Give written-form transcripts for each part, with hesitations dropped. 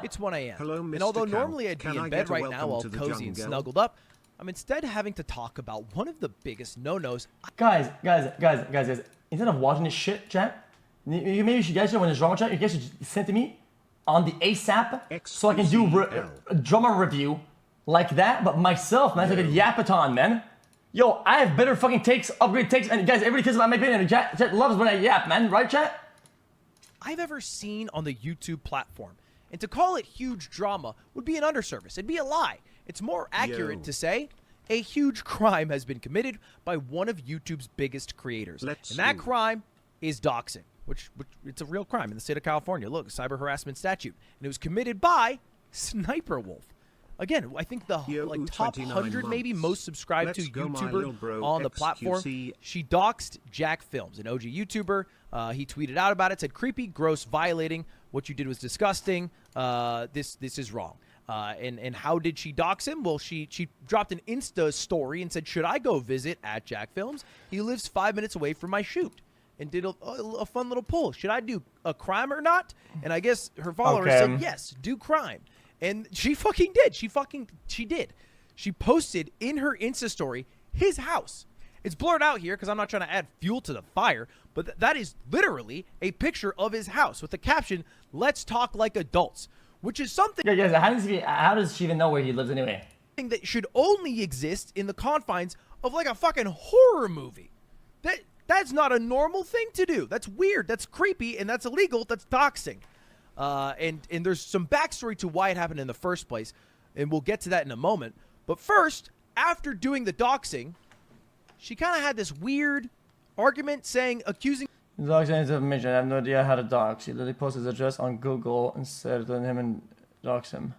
It's 1 a.m. Hello, Mr. And although Cow. normally I'd be Can in I bed get a right now welcome all to the cozy and jungle? snuggled up, I'm instead having to talk about one of the biggest no-nos. Guys, instead of watching this shit, chat, maybe you guys know when it's wrong, chat, you guys should send to me on the ASAP so I can do a drummer review like that, but myself, man, it's like a yapathon, man. Yo, I have better fucking takes, upgrade takes, and guys, everybody cares about my opinion, and chat loves when I yap, man, right, chat? I've ever seen on the YouTube platform. And to call it huge drama would be an underservice. It'd be a lie. It's more accurate to say a huge crime has been committed by one of YouTube's biggest creators. And that crime is doxing, which it's a real crime in the state of California. Look, cyber harassment statute. And it was committed by Sniper Wolf. Again, I think the top 100 maybe most subscribed to YouTuber on the platform. She doxed Jack Films, an OG YouTuber. He tweeted out about it, said, creepy, gross, violating. What you did was disgusting. This is wrong. And how did she dox him? Well, she dropped an Insta story and said, should I go visit at Jack Films? He lives 5 minutes away from my shoot. And did a fun little poll. Should I do a crime or not? And I guess her followers said, yes, do crime. And she fucking did. She did. She posted in her Insta story his house. It's blurred out here because I'm not trying to add fuel to the fire, but that is literally a picture of his house with the caption, let's talk like adults, which is something how does she even know where he lives anyway? That should only exist in the confines of like a fucking horror movie. That's not a normal thing to do. That's weird. That's creepy, and that's illegal. That's doxing. And there's some backstory to why it happened in the first place, and we'll get to that in a moment. But first, after doing the doxing, she kind of had this weird argument accusing... Doxing information. I have no idea how to dox. He literally posted his address on Google instead of letting him and dox him.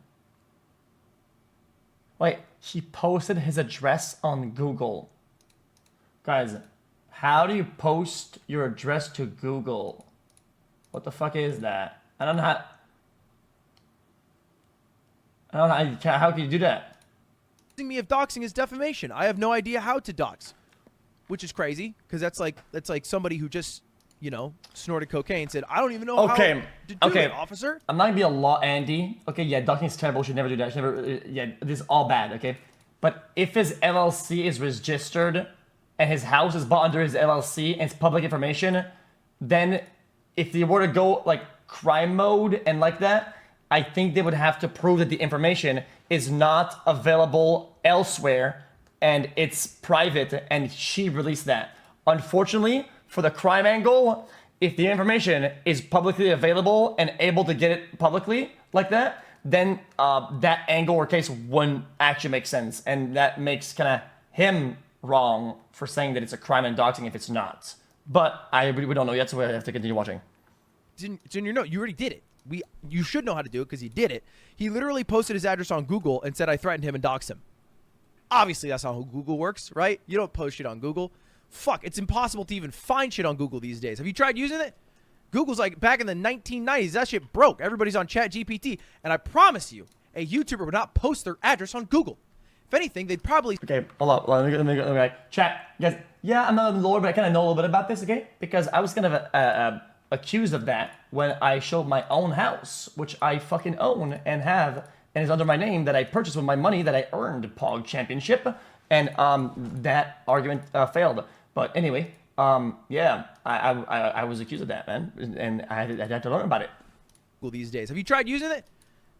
Wait, she posted his address on Google. Guys, how do you post your address to Google? What the fuck is that? I don't know how can you do that? Me of doxing is defamation. I have no idea how to dox, which is crazy because that's like somebody who just snorted cocaine and said, I don't even know how to do it, officer. I'm not gonna be a law Andy. Okay, yeah, doxing is terrible. Should never do that. Should never. Yeah, this is all bad. Okay, but if his LLC is registered and his house is bought under his LLC and it's public information, then if they were to go like crime mode and like that, I think they would have to prove that the information is not available elsewhere and it's private and she released that. Unfortunately, for the crime angle, if the information is publicly available and able to get it publicly like that, then that angle or case wouldn't actually make sense. And that makes kind of him wrong for saying that it's a crime and doxing if it's not. But we don't know yet, so we have to continue watching. It's in your note. You already did it. You should know how to do it because he did it. He literally posted his address on Google and said, I threatened him and doxed him. Obviously, that's not how Google works, right? You don't post shit on Google. Fuck, it's impossible to even find shit on Google these days. Have you tried using it? Google's like back in the 1990s. That shit broke. Everybody's on ChatGPT. And I promise you, a YouTuber would not post their address on Google. If anything, they'd probably... Okay, hold up. Let me go. Okay. Chat. Guys, yeah, I'm not a lawyer, but I kind of know a little bit about this, okay? Because I was kind of accused of that when I showed my own house, which I fucking own and have, and is under my name that I purchased with my money that I earned Pog Championship, and that argument failed. But anyway, yeah, I was accused of that, man, and I had to learn about it. These days, have you tried using it?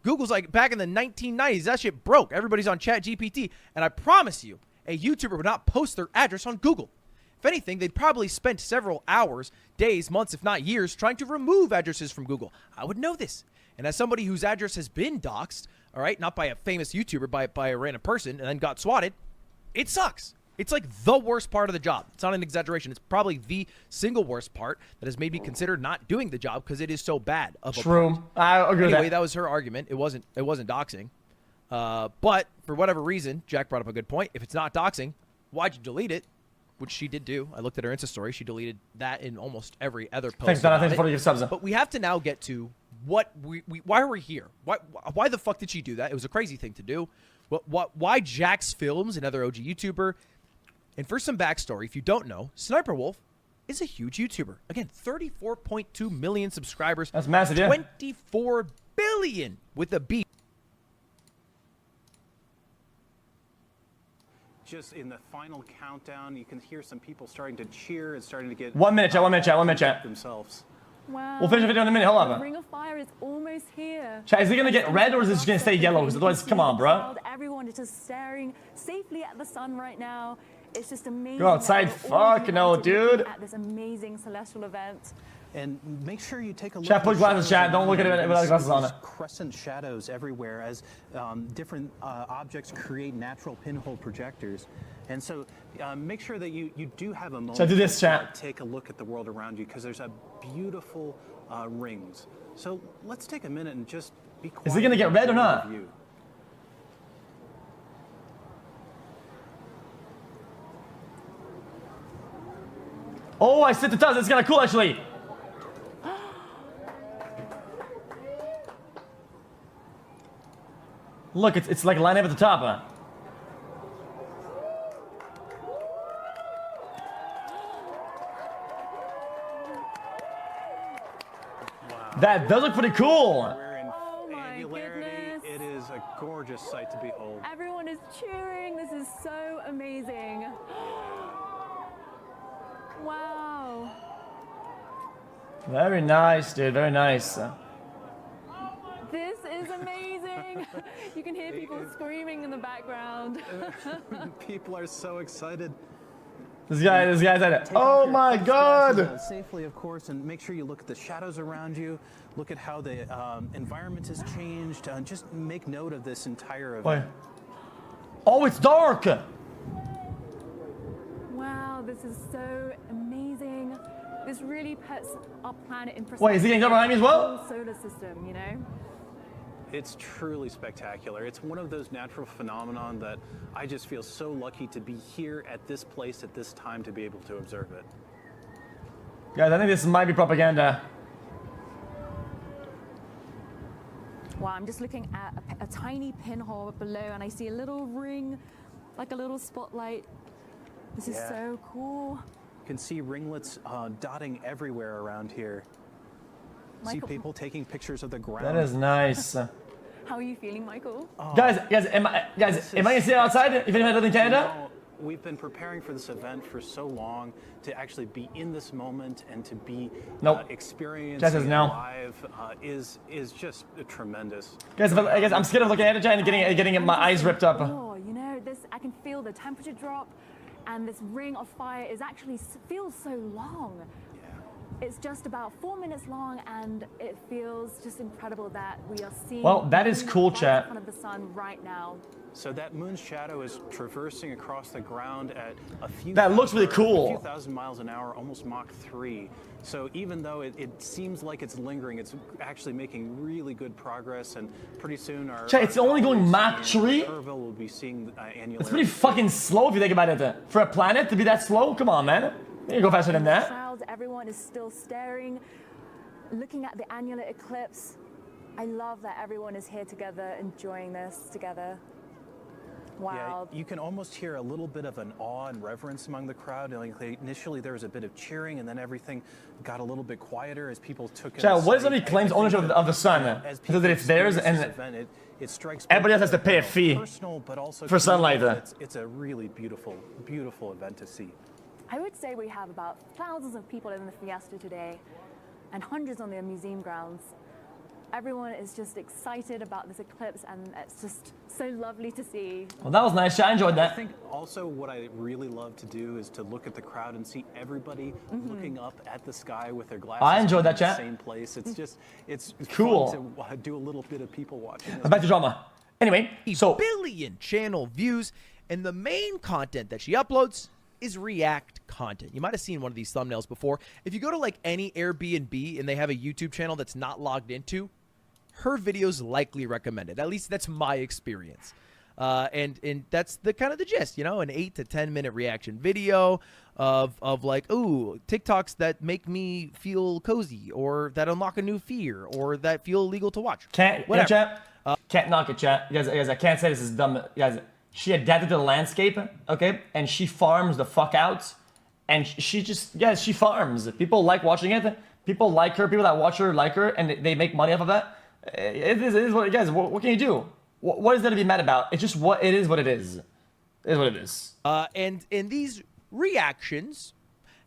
Google's like back in the 1990s. That shit broke. Everybody's on ChatGPT, and I promise you, a YouTuber would not post their address on Google. If anything, they'd probably spent several hours, days, months, if not years, trying to remove addresses from Google. I would know this. And as somebody whose address has been doxxed, all right, not by a famous YouTuber, by a random person, and then got swatted, it sucks. It's like the worst part of the job. It's not an exaggeration. It's probably the single worst part that has made me consider not doing the job because it is so bad of a True. part. I agree with Anyway, that was her argument. It wasn't doxing. But for whatever reason, Jack brought up a good point. If it's not doxing, why'd you delete it? Which she did do. I looked at her Insta story. She deleted that in almost every other post. Thanks, Donna. Thanks for your subs. But we have to now get to what why are we here? Why the fuck did she do that? It was a crazy thing to do. Why Jack's Films, another OG YouTuber? And for some backstory, if you don't know, Sniper Wolf is a huge YouTuber. Again, 34.2 million subscribers. That's massive, yeah. 24 billion with a B. Just in the final countdown, you can hear some people starting to cheer and starting to get 1 minute, chat. 1 minute, chat. 1 minute, chat. themselves. Wow. We'll finish the video in a minute. Hold The on. Ring of Fire is almost here. Chat, is it gonna get red or is it just gonna stay yellow? Because otherwise, come on, bro. Everyone is just staring safely at the sun right now. It's just amazing. Go outside. that we're all Fuck here no, to be looking dude. At this amazing celestial event. And make sure you take a look Chat, at put the glasses, shadows chat. Don't look at it around you. without You glasses see on these it. Crescent shadows everywhere as different objects create natural pinhole projectors. And so make sure that you do have a moment Chat, do this, to chat. take a look at the world around you because there's a beautiful rings. So let's take a minute and just be quiet. Is it gonna get red or and not? enjoy the view. Oh, I set the test. It's kind of cool, actually. Look, it's like lining up at the top. Huh? That does look pretty cool. We're in Oh my angularity. goodness. It is a gorgeous sight to behold. Everyone is cheering. This is so amazing. Wow. Very nice, dude. Very nice. This is amazing. You can hear people screaming in the background. People are so excited. This guy's at it. Take Oh off your my face god. glasses, safely, of course, and make sure you look at the shadows around you. Look at how the environment has changed. Just make note of this entire event. Wait. Oh, it's dark. Wow, this is so amazing. This really puts our planet in perspective. Wait, is he getting up behind me as well? Whole solar system, you know? It's truly spectacular. It's one of those natural phenomenon that I just feel so lucky to be here at this place at this time to be able to observe it. Guys, I think this might be propaganda. Wow, I'm just looking at a tiny pinhole below and I see a little ring, like a little spotlight. This is Yeah. so cool. You can see ringlets dotting everywhere around here. See Michael- people taking pictures of the ground. That is nice. How are you feeling, Michael? Guys, am I gonna see it outside? If anyone lives in Canada? You know, we've been preparing for this event for so long to actually be in this moment and to be Nope. experiencing Jess says it no. live is just tremendous. Guys, I'm scared of looking at it and getting my eyes ripped up. Oh, you know, I can feel the temperature drop, and this ring of fire is actually feels so long. It's just about 4 minutes long, and it feels just incredible that we are seeing. Well, that is the moon cool, right chat. in front of the sun right now. So that moon's shadow is traversing across the ground at a few. That looks really cool. A few thousand miles an hour, almost Mach 3. So even though it seems like it's lingering, it's actually making really good progress. And pretty soon our. Chat, it's only going Mach 3? Kerrville will be seeing annular. It's pretty fucking slow if you think about it. For a planet to be that slow? Come on, man. You can go faster than that. Crowds, everyone is still staring, looking at the annular eclipse. I love that everyone is here together, enjoying this together. Yeah, Wow. you can almost hear a little bit of an awe and reverence among the crowd. Like initially, there was a bit of cheering, and then everything got a little bit quieter as people took it. Chat, what if aside. somebody claims I think ownership that of the sun? as So people that it's theirs experience and this event, it strikes everybody else both has to pay a fee personal, but also for sunlight. communal. It's a really beautiful event to see. I would say we have about thousands of people in the fiesta today and hundreds on the museum grounds. Everyone is just excited about this eclipse, and it's just so lovely to see. Well, that was nice. Chat. I enjoyed I that. think also what I really love to do is to look at the crowd and see everybody looking up at the sky with their glasses. I enjoyed that, in the chat. Same place. It's just it's Cool. fun to do a little bit of people watching. Back to drama. Anyway, so Billion channel views, and the main content that she uploads is React content. You might have seen one of these thumbnails before. If you go to like any Airbnb and they have a YouTube channel that's not logged into, her videos likely recommended. At least that's my experience. And that's the kind of the gist, you know, an 8 to 10 minute reaction video of like, ooh, TikToks that make me feel cozy, or that unlock a new fear, or that feel illegal to watch. can't Whatever. chat. Can't knock it, chat. You guys, I can't say this is dumb. You guys, she adapted to the landscape, okay, and she farms the fuck out, and she just she farms. People like watching it. People like her. People that watch her like her, and they make money off of that. It is what, guys, what can you do? What is there to be mad about? It's just what it is. What it is. It is what it is. And these reactions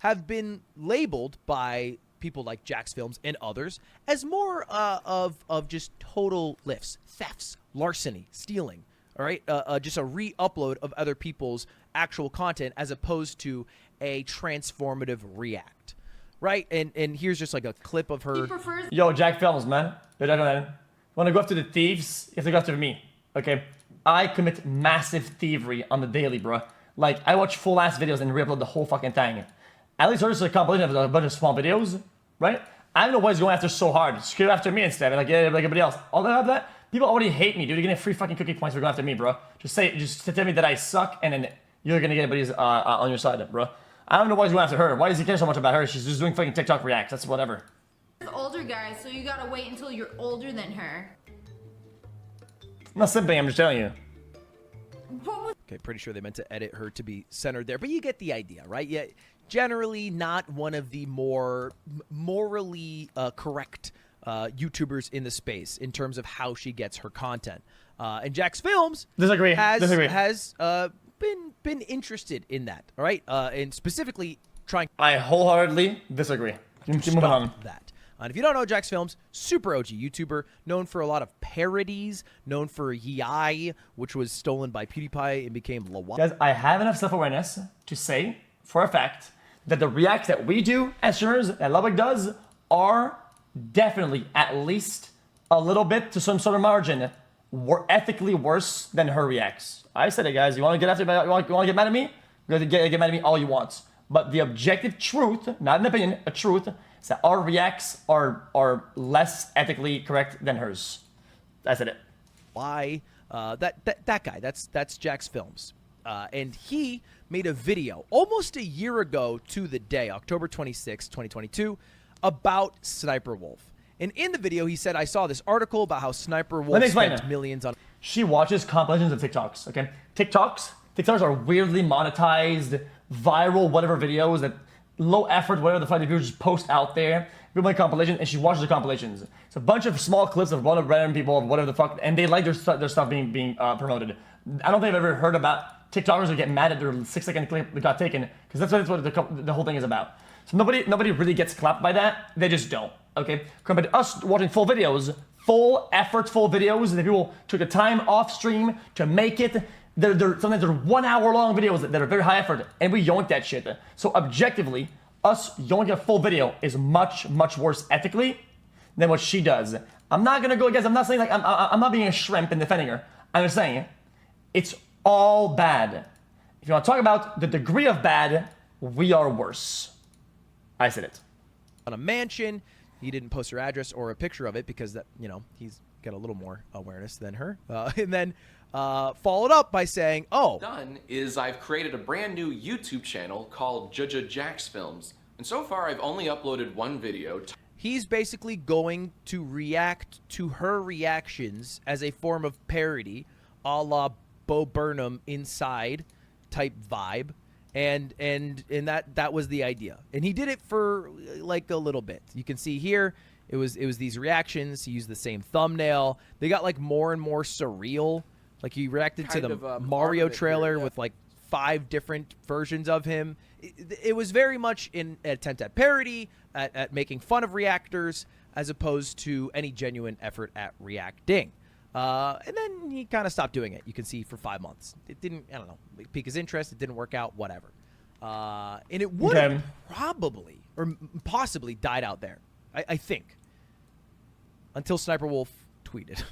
have been labeled by people like Jax Films and others as more of just total lifts, thefts, larceny, stealing. All right, just a re-upload of other people's actual content as opposed to a transformative react, right? And here's just like a clip of her. Yo, Jack Films, man. Want to go after the thieves? You have to go after me, okay? I commit massive thievery on the daily, bro. Like, I watch full-ass videos and re-upload the whole fucking thing. At least there's a compilation of a bunch of small videos, right? I don't know why he's going after so hard. Just go after me instead, like everybody else. All that, people already hate me, dude. You're getting free fucking cookie points for going after me, bro. Just tell me that I suck, and then you're gonna get everybody's on your side, bro. I don't know why he's going after her. Why does he care so much about her? She's just doing fucking TikTok reacts. That's whatever. Older guys, so you gotta wait until you're older than her. I'm not simping, I'm just telling you. Okay, pretty sure they meant to edit her to be centered there, but you get the idea, right? Yeah, generally not one of the more morally correct YouTubers in the space in terms of how she gets her content. And Jax Films has been interested in that, all right? And specifically trying. I wholeheartedly disagree. Keep moving on. That. And if you don't know Jax Films, super OG YouTuber, known for a lot of parodies, known for Yai, which was stolen by PewDiePie and became Lawa. Guys, I have enough self-awareness to say, for a fact, that the reacts that we do as streamers, that Lubbock does, are definitely, at least a little bit to some sort of margin, ethically worse than her reacts. I said it, guys. You want to get after? You want to get mad at me? Get mad at me all you want. But the objective truth, not an opinion, a truth, is that our reacts are less ethically correct than hers. I said it. Why? That guy. That's Jax Films, and he made a video almost a year ago to the day, October 26, 2022, about Sniper Wolf. And in the video, he said, "I saw this article about how Sniper Wolf spent millions on." She watches compilations of TikToks. Okay, TikToks are weirdly monetized, viral, whatever videos that low effort, whatever the fuck the viewers just post out there. People make compilations, and she watches the compilations. It's a bunch of small clips of one of random people, of whatever the fuck, and they like their stuff being promoted. I don't think I've ever heard about TikTokers who get mad at their 6-second clip that got taken, because that's what the whole thing is about. So nobody really gets clapped by that. They just don't. Okay, compared to us watching full videos, full effortful videos that people took the time off stream to make it. Sometimes they're 1 hour long videos that are very high effort, and we yoink that shit. So objectively, us yoinking a full video is much, much worse ethically than what she does. I'm not gonna go, guys. I'm not saying like I'm not being a shrimp and defending her. I'm just saying it's all bad. If you want to talk about the degree of bad, we are worse. I said it. On a mansion. He didn't post her address or a picture of it because that, you know, he's got a little more awareness than her. And then followed up by saying, "Oh, done is I've created a brand new YouTube channel called Jax Films, and so far I've only uploaded one video." He's basically going to react to her reactions as a form of parody, a la Bo Burnham Inside type vibe. And that was the idea, and he did it for like a little bit. You can see here it was these reactions. He used the same thumbnail. They got like more and more surreal. Like he reacted to the Mario trailer with like 5 different versions of him. It was very much an attempt at parody, at making fun of reactors, as opposed to any genuine effort at reacting. And then he kind of stopped doing it. You can see for 5 months. It didn't, I don't know, pique his interest. It didn't work out, whatever. And it would have probably or possibly died out there, I think, until Sniper Wolf tweeted.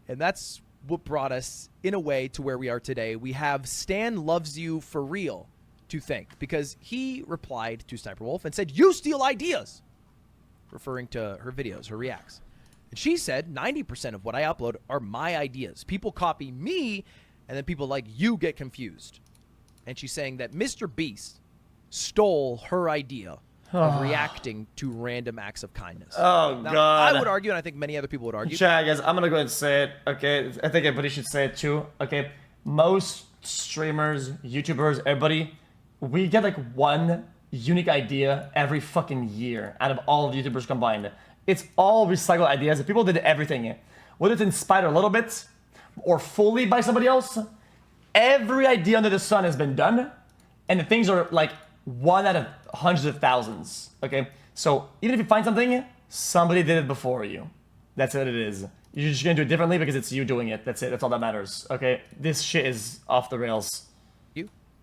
And that's what brought us, in a way, to where we are today. We have Stan Loves You for real to thank, because he replied to Sniper Wolf and said, "You steal ideas," referring to her videos, her reacts. And she said, 90% of what I upload are my ideas. People copy me, and then people like you get confused. And she's saying that Mr. Beast stole her idea of reacting to random acts of kindness. Oh, now, God. I would argue, and I think many other people would argue. Chat, guys, I'm going to go ahead and say it, okay? I think everybody should say it too, okay? Most streamers, YouTubers, everybody, we get like one unique idea every fucking year out of all of the YouTubers combined. It's all recycled ideas. People did everything. Whether it's inspired a little bit or fully by somebody else, every idea under the sun has been done. And the things are like one out of hundreds of thousands. Okay? So even if you find something, somebody did it before you. That's what it is. You're just gonna do it differently because it's you doing it. That's it. That's all that matters. Okay? This shit is off the rails.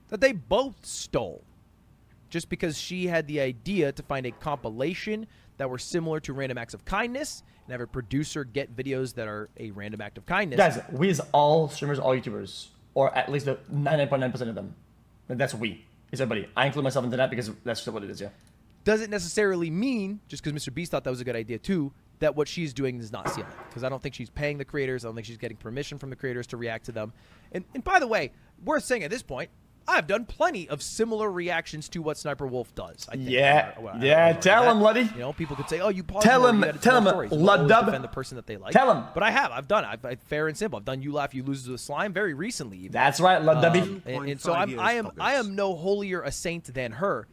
That they both stole. Just because she had the idea to find a compilation that were similar to random acts of kindness and have a producer get videos that are a random act of kindness. Guys, we is all streamers, all YouTubers, or at least the 99.9% of them. And that's we. It's everybody. I include myself into that because that's just what it is, yeah. Doesn't necessarily mean, just because Mr. Beast thought that was a good idea too, that what she's doing is not stealing. Because I don't think she's paying the creators. I don't think she's getting permission from the creators to react to them. And by the way, worth saying at this point, I've done plenty of similar reactions to what Sniper Wolf does. I think. Yeah, tell him, Luddy. You know, people could say, "Oh, you paused." Tell him, Ludub. Defend the person that they like. Tell him. But I have. I've done it. I've fair and simple. I've done You Laugh, You Lose with Slime very recently. Even. That's right, Ludubby. And so I am no holier a saint than her.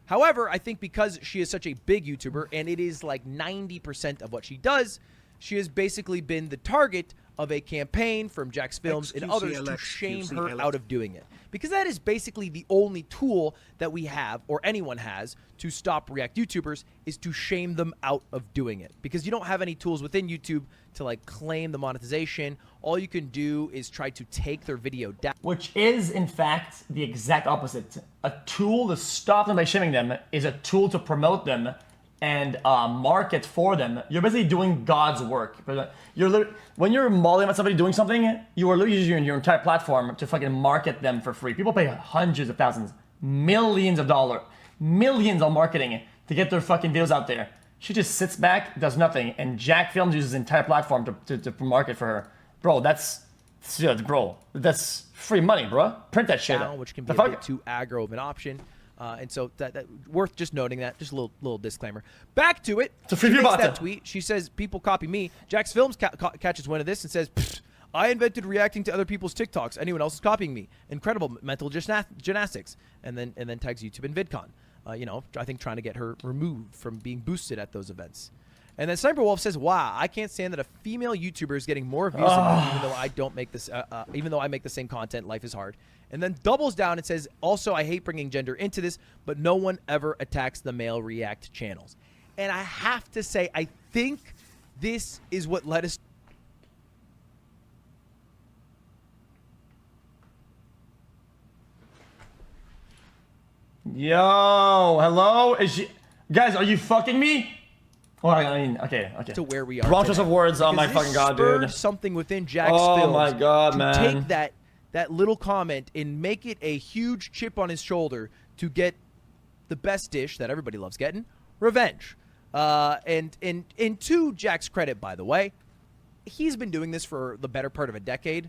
However, I think because she is such a big YouTuber and it is like 90% of what she does, she has basically been the target of a campaign from Jax Films and others to shame her out of doing it. Because that is basically the only tool that we have, or anyone has, to stop React YouTubers, is to shame them out of doing it. Because you don't have any tools within YouTube to like claim the monetization. All you can do is try to take their video down. Which is, in fact, the exact opposite. A tool to stop them by shaming them is a tool to promote them and market for them. You're basically doing God's work. When you're mauling at somebody doing something, you are literally using your entire platform to fucking market them for free. People pay hundreds of thousands, millions of dollars, millions on marketing to get their fucking videos out there. She just sits back, does nothing, and Jack Films uses his entire platform to market for her. Bro, that's free money, bro. Print that shit. Which can be a bit too aggro of an option. And so that worth just noting that. Just a little disclaimer. Back to it. It's a free she makes bot. that tweet. She says, people copy me. Jax Films catches wind of this and says, I invented reacting to other people's TikToks. Anyone else is copying me. Incredible mental gymnastics. And then tags YouTube and VidCon. I think trying to get her removed from being boosted at those events. And then Sniper Wolf says, wow, I can't stand that a female YouTuber is getting more views than me, even though I don't make this, even though I make the same content, life is hard. And then doubles down and says, also, I hate bringing gender into this, but no one ever attacks the male React channels. And I have to say, I think this is what led us. Yo, hello? Is she... Guys, are you fucking me? Well, I mean, okay. To where we are. Wrong choice of words. Oh my fucking god, dude. Something within Jax Films. Oh my god, man. Take that little comment and make it a huge chip on his shoulder to get the best dish that everybody loves getting, revenge. And to Jack's credit, by the way, he's been doing this for the better part of a decade.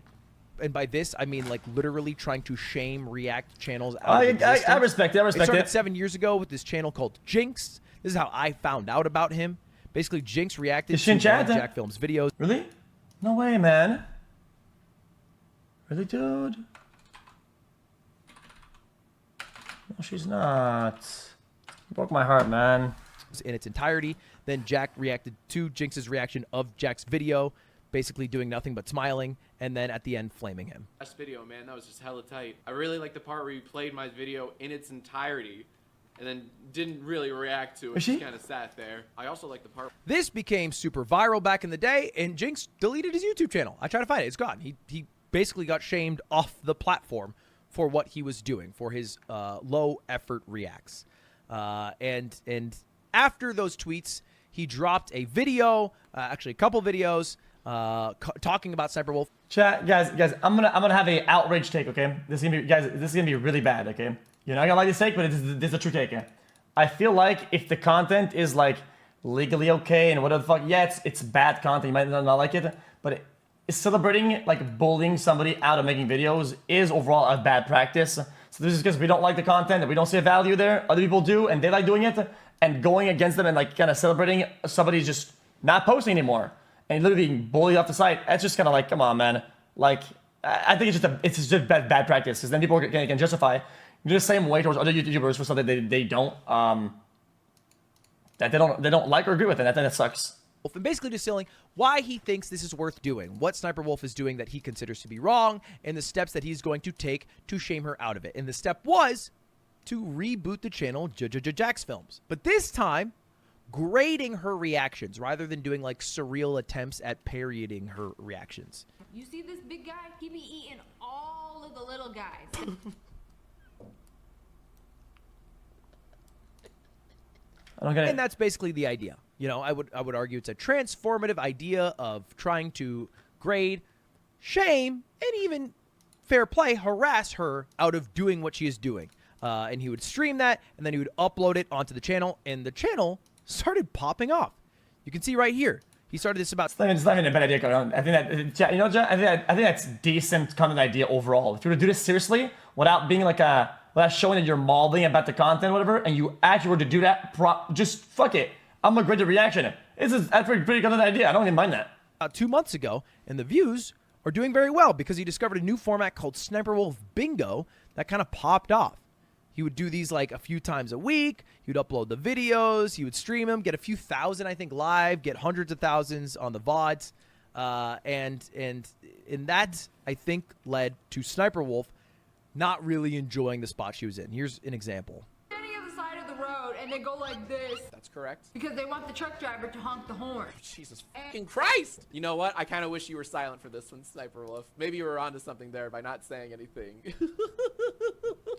And by this, I mean like literally trying to shame React channels out of existence. I respect it. I respect it. Started 7 years ago with this channel called Jinx. This is how I found out about him. Basically, Jinx reacted to Jack Films videos. Really? No way, man. Really, dude? No, she's not. Broke my heart, man. In its entirety. Then Jack reacted to Jinx's reaction of Jack's video, basically doing nothing but smiling, and then at the end flaming him. Last video, man, that was just hella tight. I really like the part where you played my video in its entirety and then didn't really react to it. Just kind of sat there. I also like the part. This became super viral back in the day, and Jinx deleted his YouTube channel. I tried to find it. It's gone. He basically got shamed off the platform for what he was doing, for his low effort reacts. And after those tweets, he dropped a video, actually a couple videos, talking about Sniper Wolf. Chat, guys, I'm gonna have a outrage take, okay? This is gonna be really bad, okay? You're not gonna like this take, but this is a true take. Okay? I feel like if the content is like legally okay and whatever the fuck, yeah, it's bad content. You might not like it, but celebrating like bullying somebody out of making videos is overall a bad practice. So this is because we don't like the content and we don't see a value there. Other people do, and they like doing it, and going against them and like kind of celebrating somebody just not posting anymore and literally being bullied off the site. That's just kind of like, come on, man. Like, I think it's just bad practice, because then people can justify the same way towards other YouTubers for something they don't. that they don't like or agree with, and that sucks. And basically distilling why he thinks this is worth doing, what Sniper Wolf is doing that he considers to be wrong, and the steps that he's going to take to shame her out of it. And the step was to reboot the channel Jax Films. But this time, grading her reactions rather than doing like surreal attempts at parodying her reactions. You see this big guy? He be eating all of the little guys. I don't get it. And that's basically the idea. You know, I would argue it's a transformative idea of trying to grade, shame, and even fair play, harass her out of doing what she is doing. And he would stream that, and then he would upload it onto the channel, and the channel started popping off. You can see right here. He started this about... It's not even a bad idea. I think that, you know, John, I think that's decent content idea overall. If you were to do this seriously, without being like without showing that you're mauling about the content, whatever, and you actually were to do that, just fuck it. I'm gonna grade the reaction. That's a pretty content idea. I don't even mind that. 2 months ago, and the views are doing very well because he discovered a new format called Sniper Wolf Bingo that kind of popped off. He would do these like a few times a week. He would upload the videos. He would stream them, get a few thousand, I think, live, get hundreds of thousands on the VODs. And that, I think, led to Sniper Wolf not really enjoying the spot she was in. Here's an example. Standing at the side of the road and they go like this. That's correct. Because they want the truck driver to honk the horn. Jesus fucking Christ! You know what? I kind of wish you were silent for this one, Sniper Wolf. Maybe you were onto something there by not saying anything.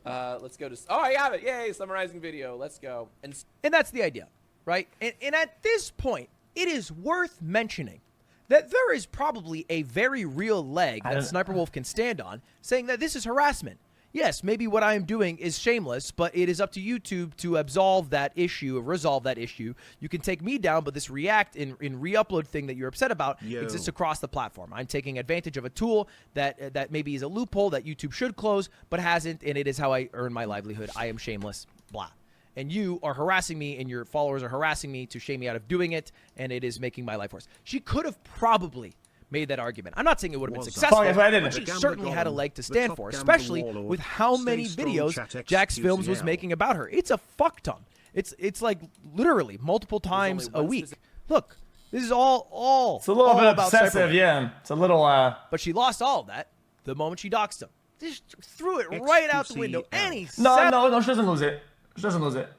Let's go to... Oh, I have it! Yay! Summarizing video. Let's go. And that's the idea, right? And at this point, it is worth mentioning that there is probably a very real leg that Sniper Wolf can stand on, saying that this is harassment. Yes, maybe what I am doing is shameless, but it is up to YouTube to absolve that issue, or resolve that issue. You can take me down, but this react in re-upload thing that you're upset about exists across the platform. I'm taking advantage of a tool that maybe is a loophole that YouTube should close, but hasn't, and it is how I earn my livelihood. I am shameless, blah. And you are harassing me, and your followers are harassing me to shame me out of doing it, and it is making my life worse. She could have probably made that argument. I'm not saying it would have been successful, but she certainly had a leg to stand for, especially with how many videos Jax Films was making about her. It's a fuck ton. It's like literally multiple times a week. Look, this is all it's a little bit about obsessive, yeah. It's a little But she lost all of that the moment she doxed him. Just threw it right out the window. No, she doesn't lose it. She doesn't lose it.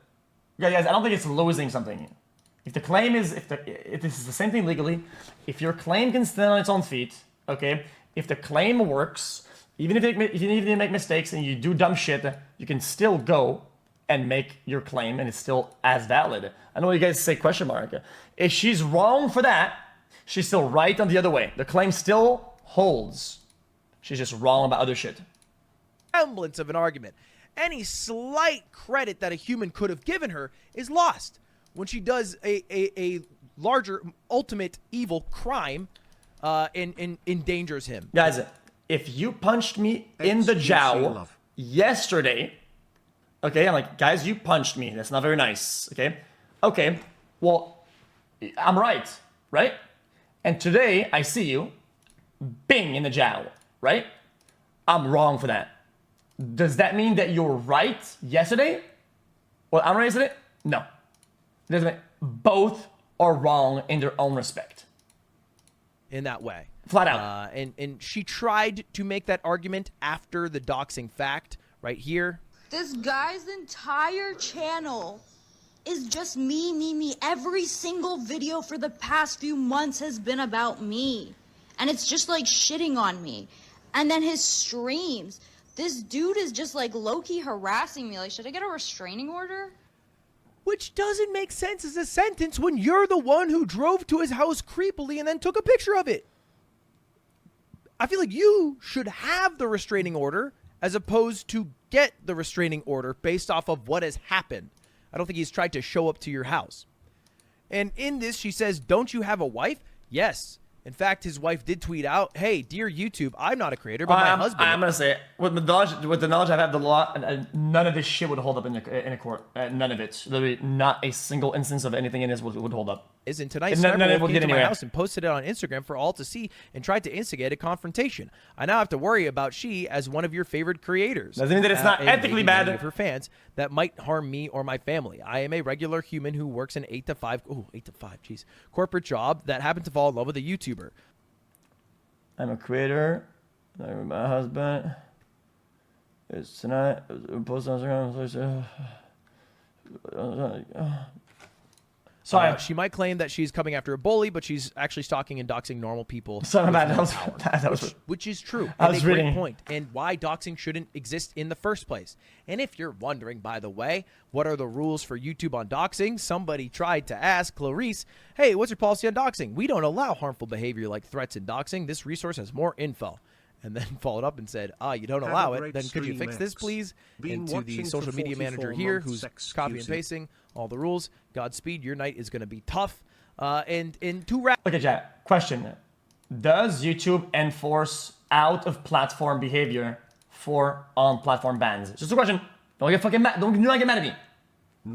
Yeah, guys, I don't think it's losing something. If the claim is, if this is the same thing legally, if your claim can stand on its own feet, okay, if the claim works, even if you make mistakes and you do dumb shit, you can still go and make your claim and it's still as valid. I know you guys say question mark. If she's wrong for that, she's still right on the other way. The claim still holds. She's just wrong about other shit. Semblance of an argument. Any slight credit that a human could have given her is lost when she does a larger, ultimate evil crime and endangers him. Guys, if you punched me in the jowl yesterday, okay, I'm like, guys, you punched me. That's not very nice, okay? Okay, well, I'm right? And today, I see you, bing, in the jowl, right? I'm wrong for that. Does that mean that you're right yesterday? Well, I'm right yesterday? No. Both are wrong in their own respect. In that way. Flat out. And she tried to make that argument after the doxing fact right here. This guy's entire channel is just me. Every single video for the past few months has been about me. And it's just like shitting on me. And then his streams. This dude is just like low-key harassing me. Like, should I get a restraining order? Which doesn't make sense as a sentence when you're the one who drove to his house creepily and then took a picture of it. I feel like you should have the restraining order as opposed to get the restraining order based off of what has happened. I don't think he's tried to show up to your house. And in this, she says, don't you have a wife? Yes. In fact, his wife did tweet out, hey, dear YouTube, I'm not a creator, but my husband... I'm going to say it. With the knowledge I have, the law, none of this shit would hold up in a court. None of it. Literally, not a single instance of anything in this would hold up. is, and tonight And none Sniper of it Wolf will came get to my anywhere. house and posted it on Instagram for all to see and tried to instigate a confrontation. I now have to worry about she as one of your favorite creators. Doesn't mean that it's not and ethically maybe bad. many of her fans that might harm me or my family. I am a regular human who works an 8 to 5, 8 to 5, jeez, corporate job that happened to fall in love with a YouTuber. I'm a creator. My husband. It's tonight. Post on Instagram. Sorry. She might claim that she's coming after a bully, but she's actually stalking and doxing normal people. Sorry with about no that. power, Was which is true. I And was a great reading. point, and why doxing shouldn't exist in the first place. And if you're wondering, by the way, what are the rules for YouTube on doxing? Somebody tried to ask Clarice, hey, what's your policy on doxing? We don't allow harmful behavior like threats in doxing. This resource has more info. And then followed up and said, you don't allow it. Then could you fix this, please? And to the social media manager here who's copy and pasting all the rules, Godspeed, your night is going to be tough. And to wrap... Okay, chat. Question. Does YouTube enforce out-of-platform behavior for on-platform bans? Just a question. Don't get fucking mad. Do not get mad at me.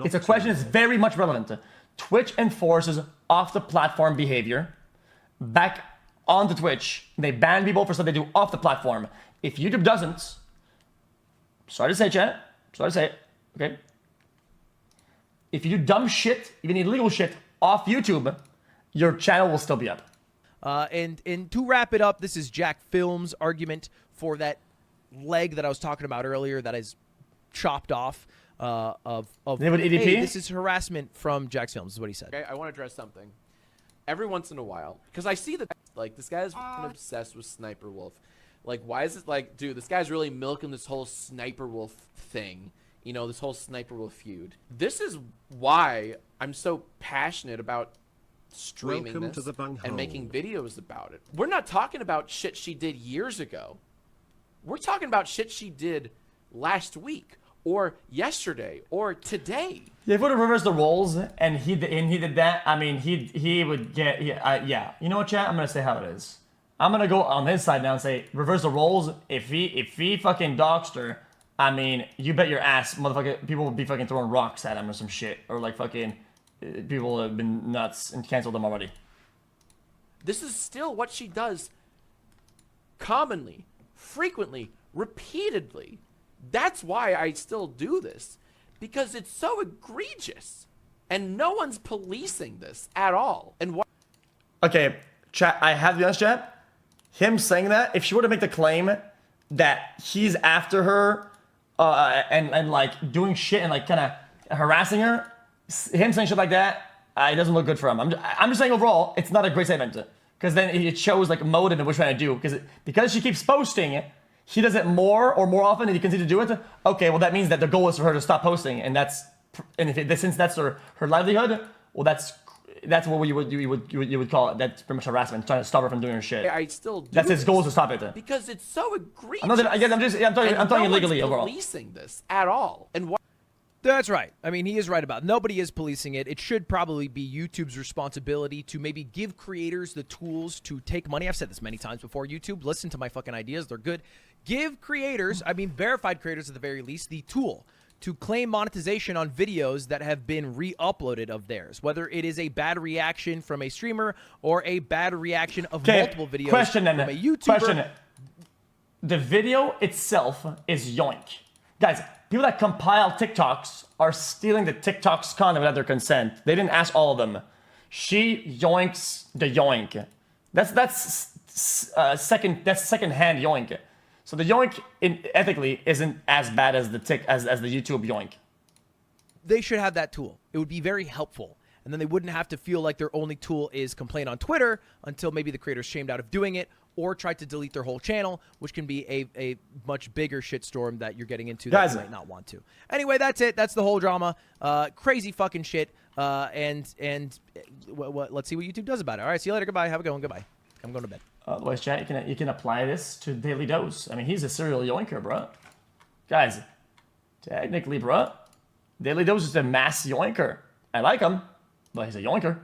It's a question that's very much relevant. Twitch enforces off-the-platform behavior back onto Twitch. They ban people for stuff they do off the platform. If YouTube doesn't, sorry to say, chat. Sorry to say it. Okay. If you do dumb shit, even illegal shit, off YouTube, your channel will still be up. And to wrap it up, this is Jack Film's argument for that leg that I was talking about earlier that is chopped off of Name it EDP? hey, this is harassment from Jack's Films, is what he said. Okay, I want to address something. Every once in a while, because I see that, like, this guy's obsessed with Sniper Wolf. Like, why is it like, dude, this guy's really milking this whole Sniper Wolf thing. You know, this whole Sniper Wolf feud. This is why I'm so passionate about streaming this and making videos about it. We're not talking about shit she did years ago. We're talking about shit she did last week or yesterday or today. Yeah, if we would have reversed the roles and he did that, I mean, he would get, yeah. You know what, chat? I'm going to say how it is. I'm going to go on his side now and say, reverse the roles. If he fucking doxed her, I mean, you bet your ass, motherfucker, people would be fucking throwing rocks at him or some shit. Or like fucking, people have been nuts and canceled them already. This is still what she does commonly, frequently, repeatedly. That's why I still do this. Because it's so egregious. And no one's policing this at all. And why? Okay, chat, I have to be honest, chat. Him saying that, if she were to make the claim that he's after her and like doing shit and like kind of harassing her, him saying shit like that, it doesn't look good for him. I'm just saying overall, it's not a great statement. Because then it shows like motive and what she's trying to do. Because she keeps posting it, he does it more and he continues to do it. Okay, well that means that the goal is for her to stop posting, and since that's her livelihood, well that's what you would call it. That's pretty much harassment, trying to stop her from doing her shit. I still do That's his goal, is to stop it. Because it's so egregious. I'm talking illegally no one's overall. policing this at all. And why? That's right. I mean, he is right about it. Nobody is policing it. It should probably be YouTube's responsibility to maybe give creators the tools to take money. I've said this many times before. YouTube, listen to my fucking ideas. They're good. Give creators, I mean verified creators at the very least, the tool to claim monetization on videos that have been re-uploaded of theirs, whether it is a bad reaction from a streamer or a bad reaction of multiple videos from a YouTuber. Question. The video itself is yoink. Guys, people that compile TikToks are stealing the TikTok's content without their consent. They didn't ask all of them. She yoinks the yoink. That's second-hand yoink. So the yoink ethically isn't as bad as the YouTube yoink. They should have that tool. It would be very helpful. And then they wouldn't have to feel like their only tool is complain on Twitter until maybe the creator's shamed out of doing it or try to delete their whole channel, which can be a much bigger shitstorm that you're getting into that you might not want to. Anyway, that's it. That's the whole drama. Crazy fucking shit. Let's see what YouTube does about it. All right, see you later. Goodbye. Have a good one. Goodbye. I'm going to bed. Otherwise, chat, you can apply this to Daily Dose. I mean, he's a serial yoinker, bro. Guys, technically, bro, Daily Dose is a mass yoinker. I like him, but he's a yoinker.